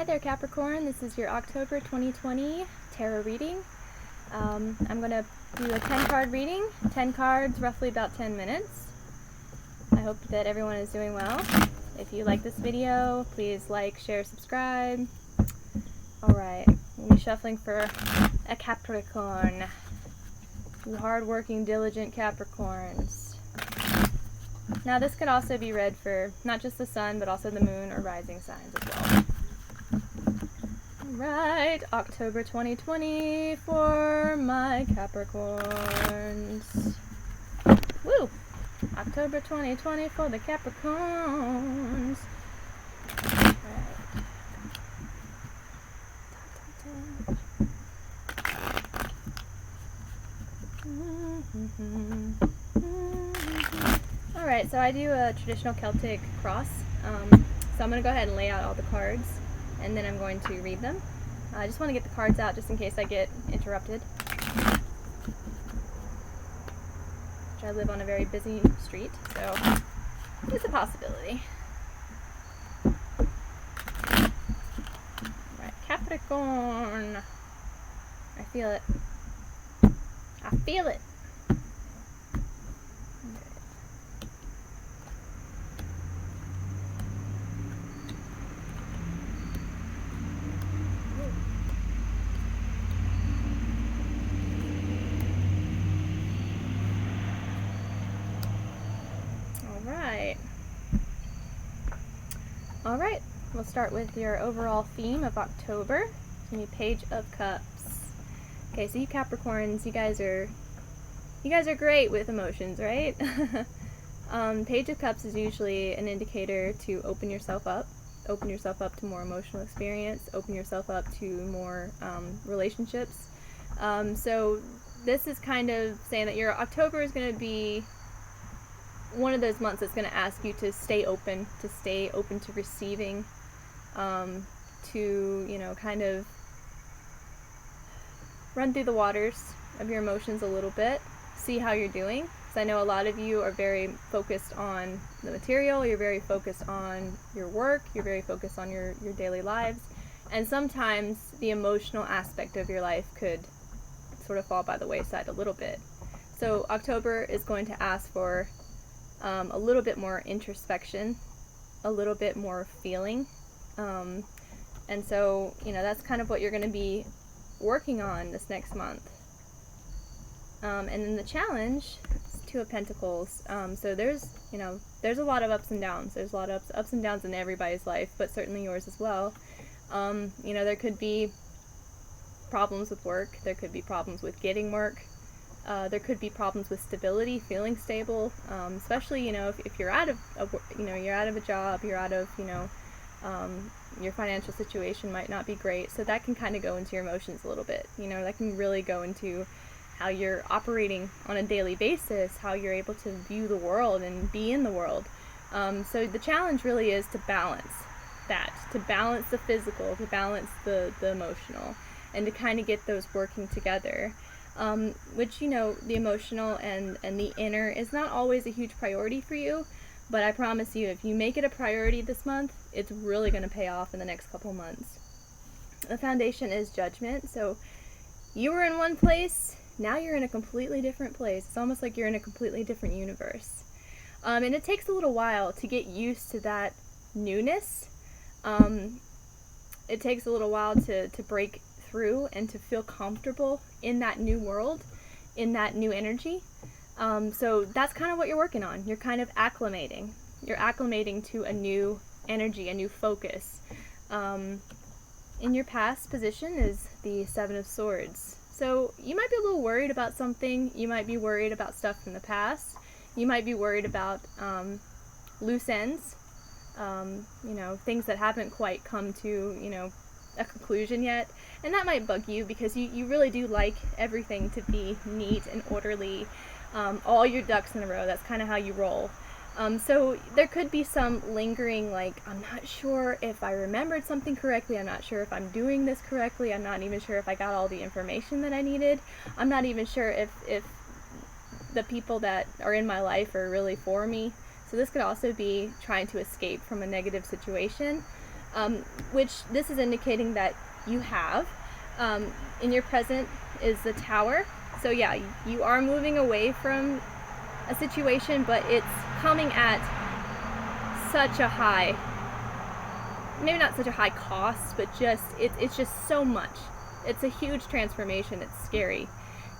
Hi there, Capricorn. This is your October 2020 tarot reading. I'm going to do a 10-card reading, 10 cards, roughly about 10 minutes. I hope that everyone is doing well. If you like this video, please like, share, subscribe. Alright, we'll be shuffling for a Capricorn. You hard-working, diligent Capricorns. Now this could also be read for not just the sun, but also the moon or rising signs as well. Alright, October 2020 for my Capricorns. Woo! October 2020 for the Capricorns. Alright, so I do a traditional Celtic cross. So I'm going to go ahead and lay out all the cards, and then I'm going to read them. I just want to get the cards out just in case I get interrupted. I live on a very busy street, so it's a possibility. Alright, Capricorn. I feel it. I feel it. Alright, we'll start with your overall theme of October. It's going to be Page of Cups. Okay, so you Capricorns, you guys are great with emotions, right? Page of Cups is usually an indicator to open yourself up to more emotional experience, open yourself up to more relationships. So this is kind of saying that your October is going to be one of those months that's going to ask you to stay open to receiving, to, you know, kind of run through the waters of your emotions a little bit, see how you're doing. So I know a lot of you are very focused on the material, you're very focused on your work, you're very focused on your daily lives, and sometimes the emotional aspect of your life could sort of fall by the wayside a little bit. So October is going to ask for a little bit more introspection, a little bit more feeling, and so, you know, that's kind of what you're going to be working on this next month. And then the challenge is Two of Pentacles. So there's a lot of ups and downs. There's a lot of ups and downs in everybody's life, but certainly yours as well. You know, there could be problems with work. There could be problems with getting work. There could be problems with stability, feeling stable, especially, you know, if you're out of a job, you're out of, your financial situation might not be great. So that can kind of go into your emotions a little bit. You know, that can really go into how you're operating on a daily basis, how you're able to view the world and be in the world. So the challenge really is to balance that, to balance the physical, to balance the emotional, and to kind of get those working together. Which, you know, the emotional and the inner is not always a huge priority for you, but I promise you, if you make it a priority this month, it's really going to pay off in the next couple months. The foundation is Judgment, so you were in one place, now you're in a completely different place. It's almost like you're in a completely different universe. And it takes a little while to get used to that newness. It takes a little while to break through and to feel comfortable in that new world, in that new energy. So that's kind of what you're working on. You're kind of acclimating. You're acclimating to a new energy, a new focus. In your past position is the Seven of Swords. So you might be a little worried about something. You might be worried about stuff from the past. You might be worried about loose ends, you know, things that haven't quite come to, you know, a conclusion yet. And that might bug you because you really do like everything to be neat and orderly, all your ducks in a row. That's kind of how you roll. So there could be some lingering, like, I'm not sure if I remembered something correctly, I'm not sure if I'm doing this correctly, I'm not even sure if I got all the information that I needed, I'm not even sure if the people that are in my life are really for me. So this could also be trying to escape from a negative situation. which this is indicating that you have. In your present is the Tower. So yeah, you are moving away from a situation, but it's coming at such a high, maybe not such a high cost, but just it's just so much. It's a huge transformation. It's scary.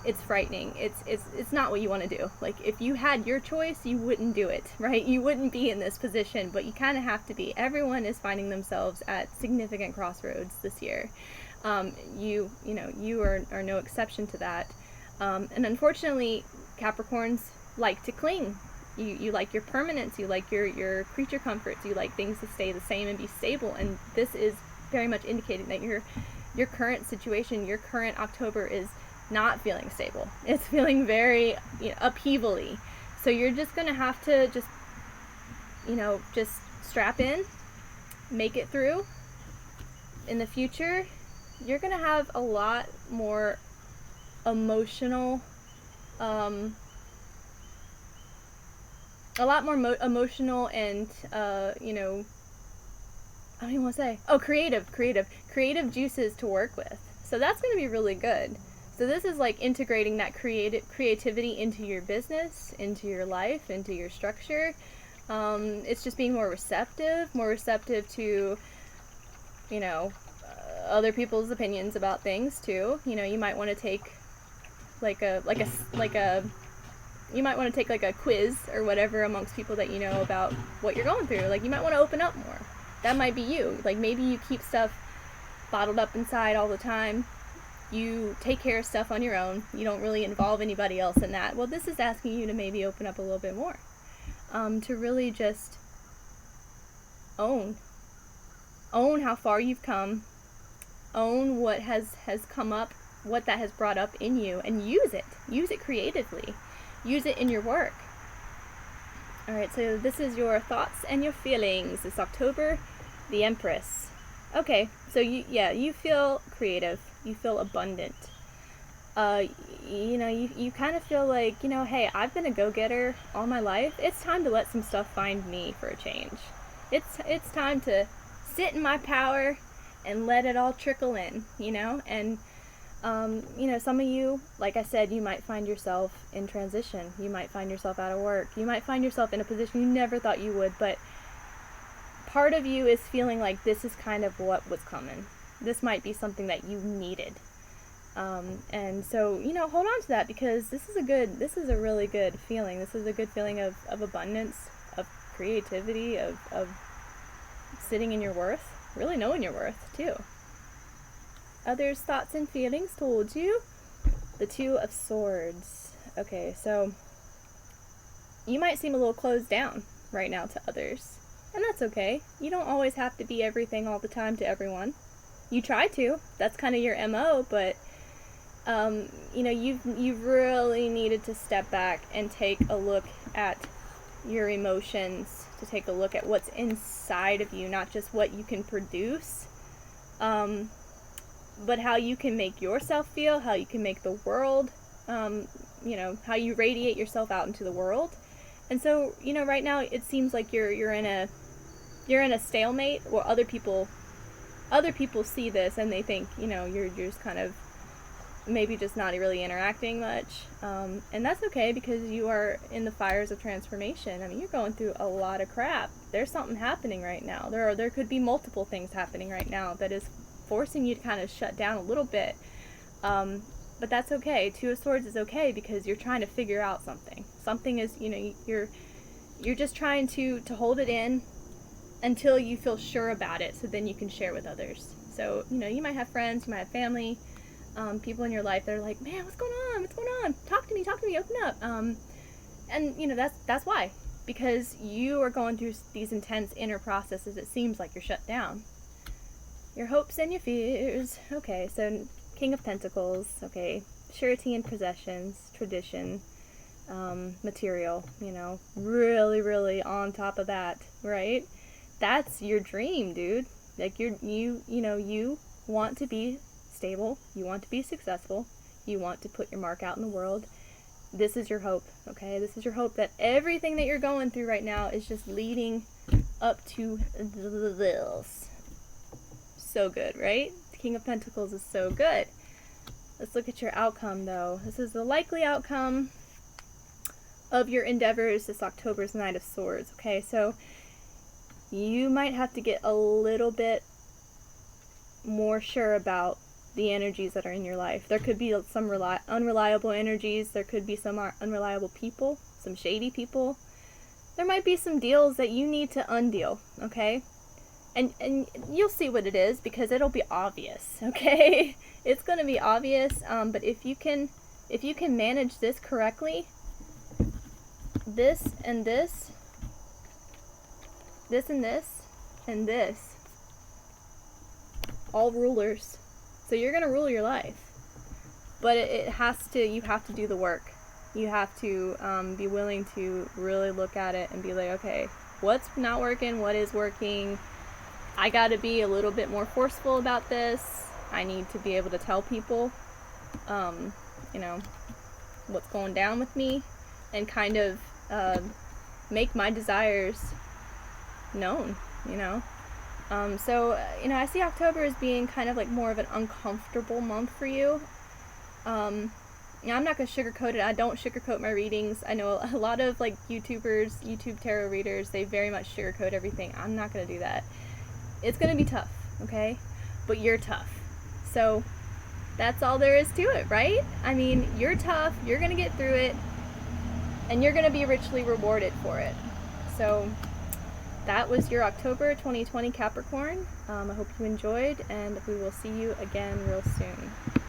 It's frightening. It's not what you want to do. Like, if you had your choice, you wouldn't do it, right? You wouldn't be in this position, but you kind of have to be. Everyone is finding themselves at significant crossroads this year. You are no exception to that. And unfortunately, Capricorns like to cling. You like your permanence, you like your creature comforts, you like things to stay the same and be stable, and this is very much indicating that your current situation, your current October is not feeling stable. It's feeling very upheavally. So you're just going to have to just strap in, make it through. In the future, you're going to have a lot more emotional emotional and I don't even want to say, creative juices to work with. So that's going to be really good. So this is like integrating that creativity into your business, into your life, into your structure. It's just being more receptive to, other people's opinions about things too. You might want to take you might want to take like a quiz or whatever amongst people that you know about what you're going through. Like, you might want to open up more. That might be you. Like, maybe you keep stuff bottled up inside all the time. You take care of stuff on your own. You don't really involve anybody else in that. Well, this is asking you to maybe open up a little bit more. To really just own how far you've come. Own what has come up, what that has brought up in you, and use it. Use it creatively. Use it in your work. Alright, so this is your thoughts and your feelings. This October, the Empress. Okay, so you feel creative. You feel abundant. You kind of feel like, hey, I've been a go-getter all my life. It's time to let some stuff find me for a change. It's time to sit in my power and let it all trickle in, and some of you, like I said, you might find yourself in transition. You might find yourself out of work. You might find yourself in a position you never thought you would, but part of you is feeling like this is kind of what was coming. This might be something that you needed. And so, hold on to that, because this is a really good feeling. This is a good feeling of abundance, of creativity, of sitting in your worth, really knowing your worth too. Others' thoughts and feelings told you. The Two of Swords. Okay, so you might seem a little closed down right now to others, and that's okay. You don't always have to be everything all the time to everyone. You try to. That's kind of your MO, but you've really needed to step back and take a look at your emotions, to take a look at what's inside of you, not just what you can produce, but how you can make yourself feel, how you can make the world, how you radiate yourself out into the world. And so, right now it seems like you're in a stalemate, or other people see this and they think, you're just kind of maybe just not really interacting much. And that's okay, because you are in the fires of transformation. I mean, you're going through a lot of crap. There's something happening right now. There could be multiple things happening right now that is forcing you to kind of shut down a little bit. But that's okay. Two of Swords is okay, because you're trying to figure out something. Something is, you're just trying to hold it in until you feel sure about it, so then you can share with others. So, you might have friends, you might have family, people in your life that are like, man, what's going on? Talk to me, open up. And, that's why. Because you are going through these intense inner processes, it seems like you're shut down. Your hopes and your fears. Okay, so King of Pentacles. Okay, surety and possessions, tradition, material, really, really on top of that, right? That's your dream, dude. Like, you want to be stable, you want to be successful, you want to put your mark out in the world. This is your hope, okay? This is your hope, that everything that you're going through right now is just leading up to this. so good, right? The King of Pentacles is so good. Let's look at your outcome, though. This is the likely outcome of your endeavors this October's Knight of Swords, okay? So you might have to get a little bit more sure about the energies that are in your life. There could be some unreliable energies. There could be some unreliable people, some shady people. There might be some deals that you need to undeal, okay? And you'll see what it is, because it'll be obvious, okay? It's going to be obvious, but if you can manage this correctly, this and this, this and this, and this, all rulers. So you're going to rule your life. But you have to do the work. You have to be willing to really look at it and be like, okay, what's not working? What is working? I got to be a little bit more forceful about this. I need to be able to tell people, what's going down with me, and kind of make my desires known, So, I see October as being kind of like more of an uncomfortable month for you. I'm not going to sugarcoat it. I don't sugarcoat my readings. I know a lot of like YouTube tarot readers, they very much sugarcoat everything. I'm not going to do that. It's going to be tough, okay? But you're tough. So that's all there is to it, right? I mean, you're tough, you're going to get through it, and you're going to be richly rewarded for it. So that was your October 2020 Capricorn. I hope you enjoyed, and we will see you again real soon.